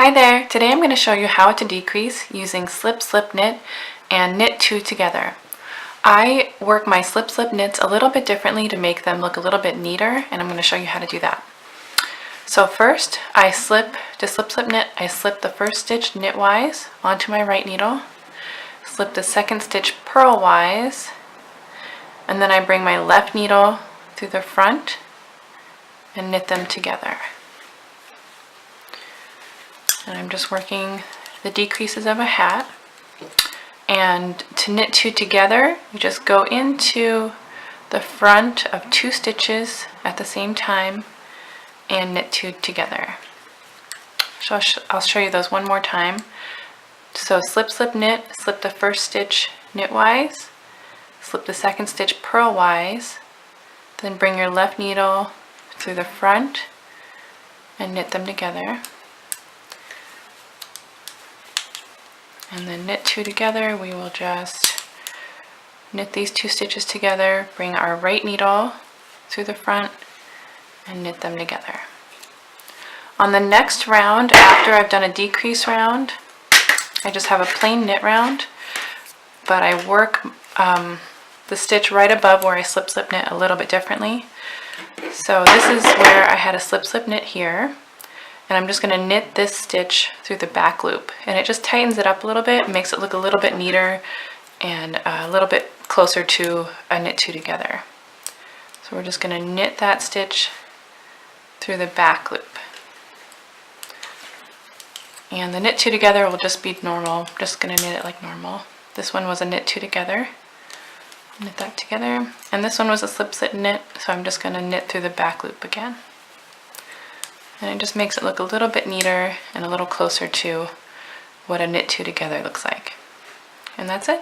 Hi there! Today I'm going to show you how to decrease using slip slip knit and knit two together. I work my slip slip knits a little bit differently to make them look a little bit neater, and I'm going to show you how to do that. So first to slip slip knit, I slip the first stitch knitwise onto my right needle, slip the second stitch purlwise, and then I bring my left needle through the front and knit them together. And I'm just working the decreases of a hat. And to knit two together, you just go into the front of two stitches at the same time and knit two together. So I'll show you those one more time. So slip slip knit, slip the first stitch knitwise, slip the second stitch purlwise, then bring your left needle through the front and knit them together. And then knit two together. We will just knit these two stitches together, bring our right needle through the front and knit them together. On the next round, after I've done a decrease round, I just have a plain knit round, but I work the stitch right above where I slip slip knit a little bit differently. So this is where I had a slip slip knit here. And I'm just going to knit this stitch through the back loop, and it just tightens it up a little bit, makes it look a little bit neater and a little bit closer to a knit two together. So we're just going to knit that stitch through the back loop. And the knit two together will just be normal. I'm just going to knit it like normal. This one was a knit two together. Knit that together. And this one was a slip slip knit, so I'm just going to knit through the back loop again. And it just makes it look a little bit neater and a little closer to what a knit two together looks like. And that's it.